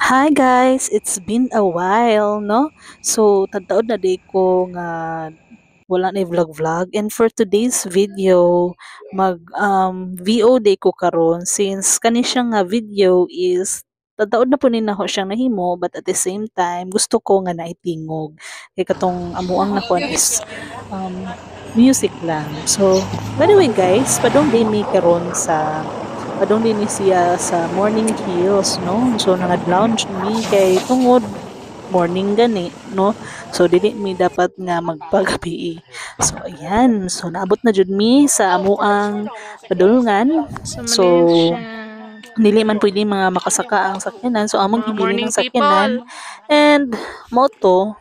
Hi guys, it's been a while, no? So, tagtaod na day ko nga wala na vlog-vlog. And for today's video, mag VO day ko karon since kani siya nga video is tagtaod na po ni nako siyang nahimo but at the same time gusto ko nga naitingog. Kay katong amuang nakuan is music lang. So, by the way guys, padong day mi karon sa padong din ni siya sa Morning Hills, no? So, nangad-lounge mi kay tungod morning gani, no? So, dili mi dapat nga magpagabi. So, ayan. So, naabot na jud mi sa amuang padulungan. So, dili man pwede mga makasaka ang sakyanan. So, among Mga ibili morning ng sakyanan. And, moto,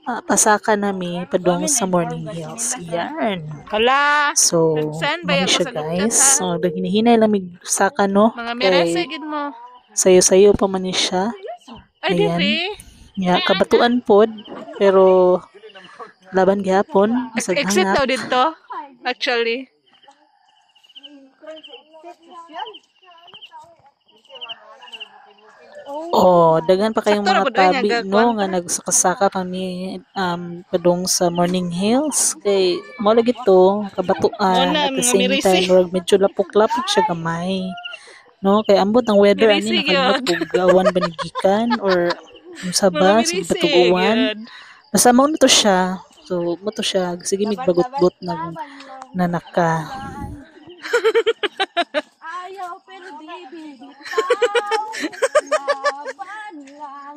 pasaka nami padung sa Morning Hills. Yan. Hala. So, Nagsan ba mami yan siya masagot ka, guys. ha? So, hinahinay lang mig saka no. Mga Kay merese gid mo. sayo-sayo pa man ni siya. Ay, Ayan. diri. Ya, kabatuan pod. Pero, laban gihapon. Bisag Exit hangap. daw dito. Actually. Oh, daghan pa kayong Sakto ra mga ba doon tabi, nga no? gagwan Nga ka? nagsakasaka kami padung sa Morning Hills. Kay, mo lagi to, kabatuan. Una, At the mga same merese. time, medyo lapok-lapok siya gamay. No, kay ambot ang weather ani Mirisi nakalimot gyud. ko gawan banigikan or unsa Mga ba sige mirisi batuguan. gyud. Basta mao na to siya. So mo to siya sige migbagot-bot nag nanaka. Ayaw pero di bibitaw. Laban lang.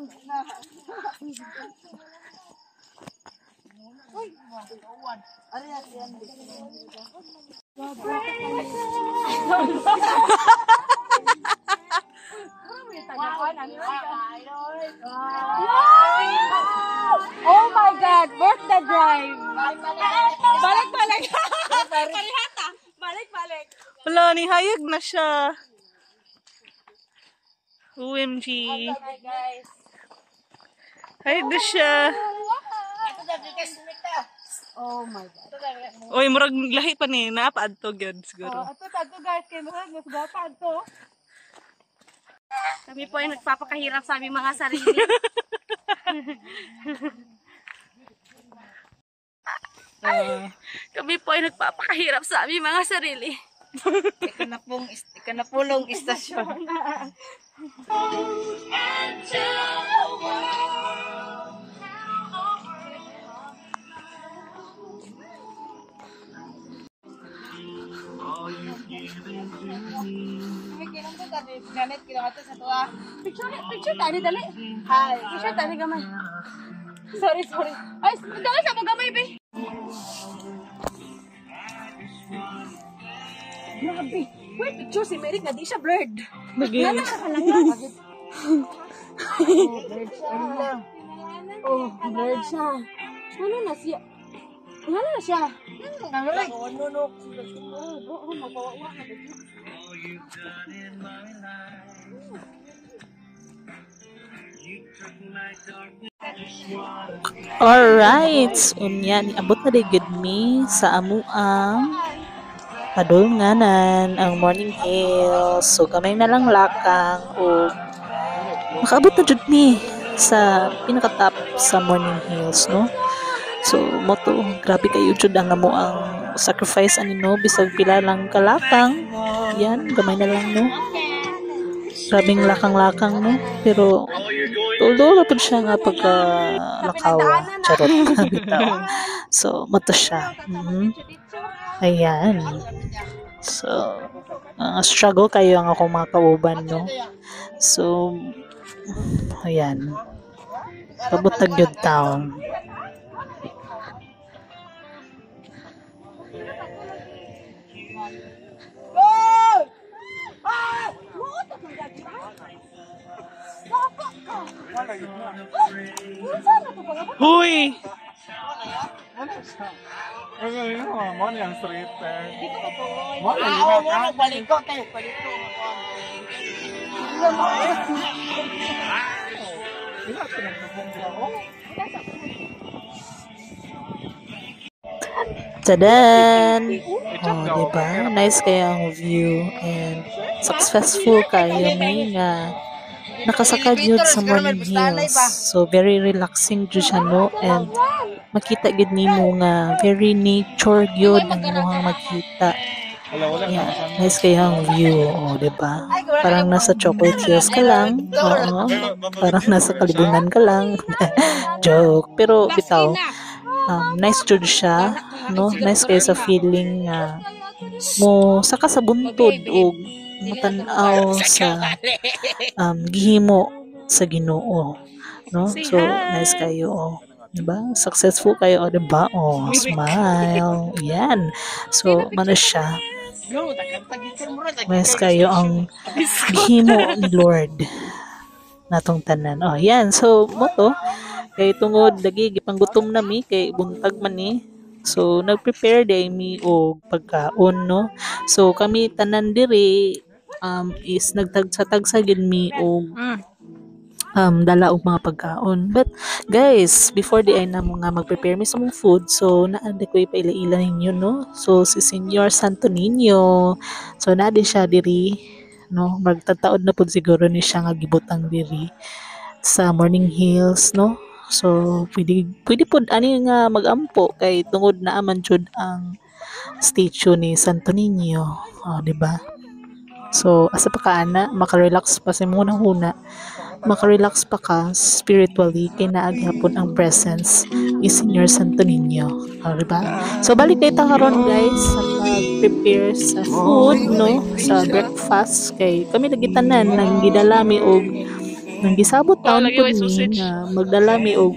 Oh my God! Birthday drive! Balik-balik! Parihata! Balik-balik! Wala, ni hayag na siya. OMG. Hi guys! Hayag na siya. Oh my God! Oy, murag lahi pa ni. Napaad to gyud siguro. Ato guys, kay Mahal, mas gapad to. Kami po ay nagpapakahirap sa aming mga sarili. Kami po ay nagpapakahirap sa aming mga sarili. Ikanapulong istasyon. Picture tani dali. Hi. Picture tani gamay. Sorry. Ay, dali sa mga gamay be. Grabe. Wait, picture si Merrick na di siya blurred. Nana ka lang nga. Oh, blurred siya. Ano na siya? Ano na siya? Alright, unya niabot na day gud mi sa amuang padulnganan ang Morning Hills. So gamay na lang lakang o makaabot na jud mi sa pinaka-top sa Morning Hills, no? So moto grabe kayo jud ang amuang sacrifice ani no bisag pila lang kalakang. Yan, gamay na lang no. Grabing lakang-lakang no, pero tuldo na po siya nga pagka-lakawa. Charot. Bitaw. So, mato siya. Ayan. So, struggle kayo ang akong mga kauban, no? So, ayan. Pabutag yun taon. Huy! Ano yun? Mo niyang street eh. Dito ka po. Mo niyang Baliko tayo, baliko. Tadan! Oh, diba? Nice kaya ang view and successful kayo may nga nakasaka gyud sa morning hills. So very relaxing jud siya no, and makita gid nimo nga very nature gyud ang imong makita. Yeah, nice kayang view, oh, di ba? Parang nasa Chocolate Hills ka lang. Oo, parang nasa Kalibunan ka lang. Joke. Pero bitaw, nice jud siya, no? Nice kayo sa feeling nga mo saka sa buntod o matanaw sa gihimo sa Ginoo, no? So nice kayo, oh. Diba? Successful kayo, oh, diba? Oh, smile. Yan. So, ano siya? Nice kayo ang gihimo ni Lord natong tanan. Oh, yan. So, moto kay tungod lagi gipanggutom na mi kay buntag man ni. So, nag-prepare day mi og pagkaon, no? So, kami tanan diri is nagtagsa-tagsa gid mi og dala og mga pagkaon. But guys, before di ay na mo nga mag-prepare mi sa mong food, so naandi ko ipaila-ila ninyo, no? So si Senyor Santo Niño, so naadi siya diri, no? Magtataod na pud siguro ni siya nga gibutang diri sa Morning Hills, no? So pwede pud ani nga magampo kay tungod na man jud ang statue ni Santo Niño, oh, di ba? So asa pa ka ana, maka-relax pa sa muna huna. Maka-relax pa ka spiritually kay naaghapon ang presence ni Senyor Santo Niño. Diba? So, balik kayo karon guys sa mag-prepare sa food, no? Sa breakfast. Kay kami nagitanan ng gidalami o nang gisabot taon po ni na magdalami og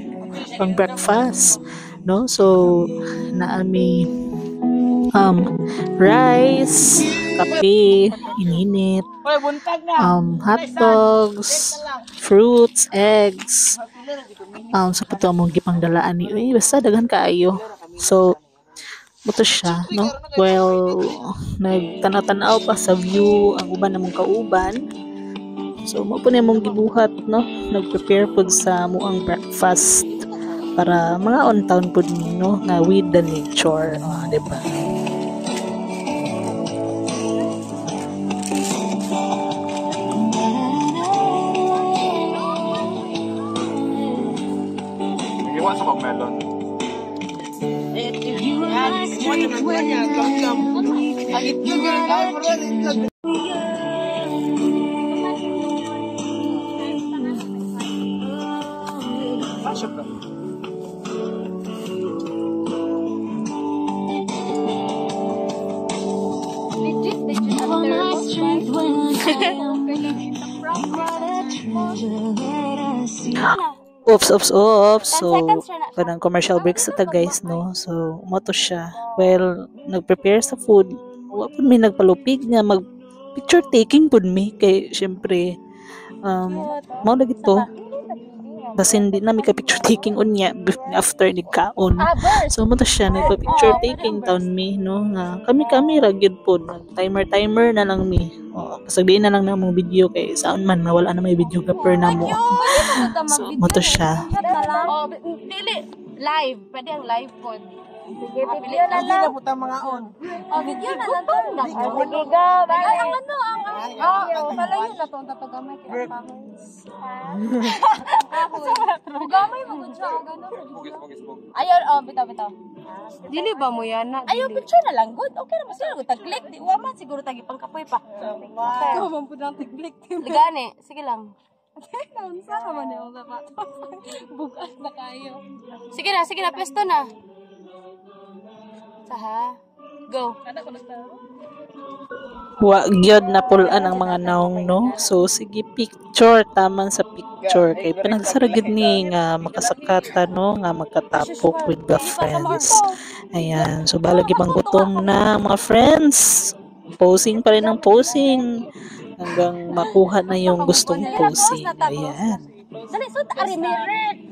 pang breakfast, no? So, naami rice, kape, ininit, hot dogs, fruits, eggs, sa puto among gipangdalaan ni basta daghan kaayo. So buto siya, no? Well, nagtanaw-tanaw pa sa view ang uban namong kauban. So mo po nimong gibuhat, no? Nag-prepare pud sa muang breakfast para mga on town pud ni, no? Na with the nature, di ba? Iwan sa pag-melon. Pasok ka. Oops. So, parang commercial breaks ata guys, no? So, moto siya. Well, nag-prepare sa food. Wa pud mi nagpalupig nga mag picture taking pud mi kay syempre mao na gito. Basin di na mi ka picture taking unya after ni kaon. So moto siya nagpa-picture taking taon mi, no? Nga kami ra gyud pod. Timer na lang mi. Pasagdiin na lang namong video kay saan man nawala na may videographer na mo. So moto siya. Dili live, pwede ang live pod. Sige, video na lang. Video na lang. Sige Bye. ang malayo na to gamay kay pangis. Gamay mo gud siya gano. Ayaw, bitaw. Dili ba mo yan na? Ayaw, picture na lang good. Okay ra masira gud tag-click. Di wa man siguro tagi pangkapoy pa. Okay. Ko man pud ang tag-click. Gani, sige lang. Unsa man yung sapatos. Bukas na kayo. Sige na, pwesto na. Saha. Go. Wa gyud na pulan ang mga naong, no? So sige picture taman sa picture kay pinagsara gid ni nga makasakata, no? Nga makatapok with the friends. Ayan, so balagi pang gutom na mga friends. Posing pa rin ang posing hanggang makuha na yung gustong posing. Ayan. Dali, so ari merit.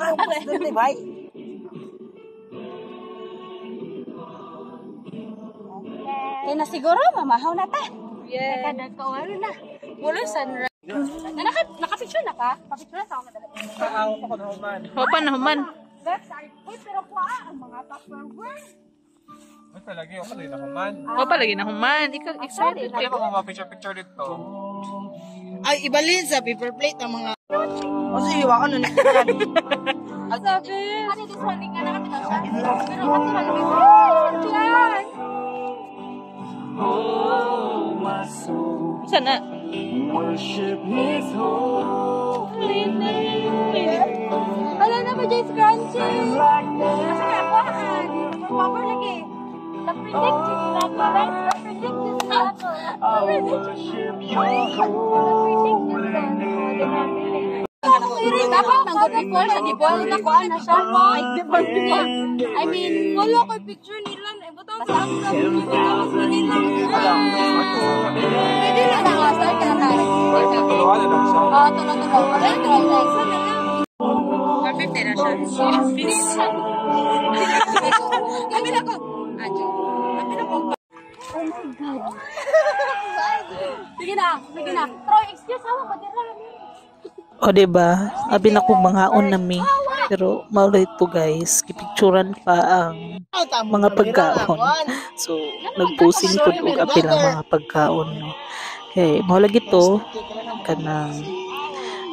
Kaya na siguro, mamahaw na ta. Yeah. Nakadagkawan na. Mula sunrise. Naka-picture na ka? Pa-picture na sa ako madali. Ako na human. Opa na human. Uy, pero kuha, ang mga tupperware. Ay, palagi ako na human. Opa lagi na human. Ikaw excited Hindi ka. ako mga picture dito. Ay, ibalin sa paper plate ang mga... O sige, waka na nagkakan. Sabi. Ano this one? Nga nakatinaw siya. Pero ato man lang. Isa na. Wala na ba dyan scrunchie? Kasi nga, kuhaan. Power lagi. Na-predict yun na ako. Na-predict yun na ako. Dapat nang before sa before na kuha na siya. I mean, wala ko picture nila. Butang sa ako na pwede na lang. Start ka na tayo. Tuluhan na lang siya. Oo, tulong-tulong. Okay, tulong-tulong. Perfect na siya. Finish. Kami na ko. Adyo. Kami na ko. Oh my God. Sige na. Sige na. Troy, excuse ako. Padirami. O diba, abi na kong manghaon na mi. Pero maulit po guys, kipicturan pa ang mga pagkaon. So, nagposing po og apil ang mga pagkaon. No? Okay, maulagi to kanang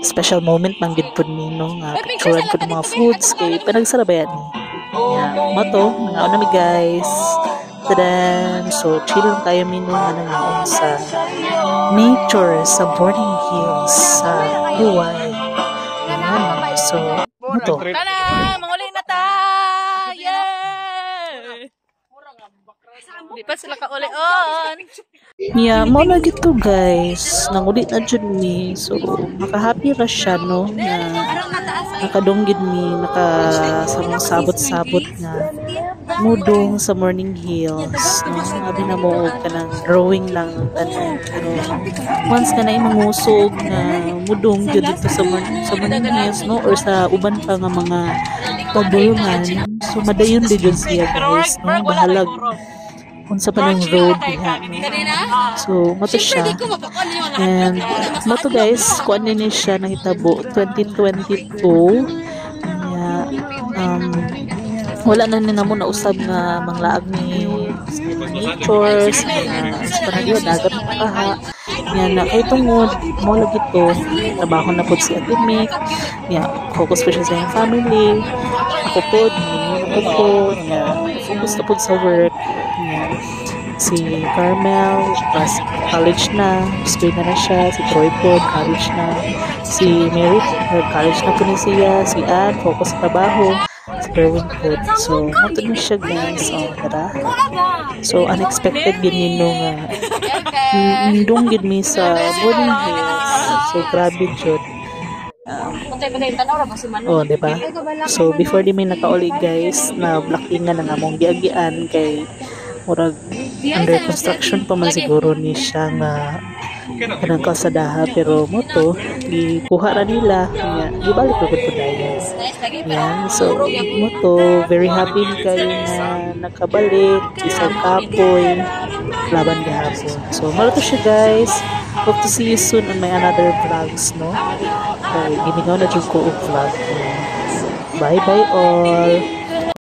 special moment man gid pud ni no nga picturean pud mga foods kay panagsarabayan ni. Yeah, mato, nangaon na mi guys. Tadan! So, chill lang tayo mi no nga nangaon sa nature sa Boarding Hills sa Hawaii. Ayan. So, mato. Tana! Manguli na ta! Yay! Di pa sila kauli-on. Yeah, mo na gito guys. Nangulit na dyan mi. So, makahappy ra siya no na nakadunggid mi, sabot-sabot na mudong sa Morning Hills. No? Abi na mo ka ng drawing lang tanan. Pero once ka na imangusog na mudong dyan dito sa Morning Hills no or sa uban pa nga mga pabulungan. So, madayon din dyan siya guys. No? Bahalag unsa pa ng road diha. So, mato siya. And mato guys, kuan ni siya nahitabo 2022. Wala na nila mo na usab nga manglaag ni nature sa panagyo dagat kaha. Yan na kay tungod mo lagi to trabaho na pud si Ate Mick. Yeah, focus pa siya sa iyang family. Ako po, focus na pud sa work. Yeah. Si Carmel, college na, school na siya. Si Troy po, college na. Si Mary, college na po ni siya. Si Anne, focus sa trabaho. Si Kerwin po. So, mato na siya guys. So, tara. So, unexpected gini nung nindong gini sa Boarding Hills. So, grabe jud. Oh, diba? So, before di may nakauli guys, na blockingan na namong giagian kay murag under construction pa man siguro ni siya nga kanang kalsadaha pero moto gikuha ra nila nga gibalik ra gud dayon. Yan, so moto very happy kayo na nakabalik isang kapoy laban gahapon. So maro to siya guys. Hope to see you soon on my another vlogs no. Kay ginigaw na jud ko og vlog. Bye bye all.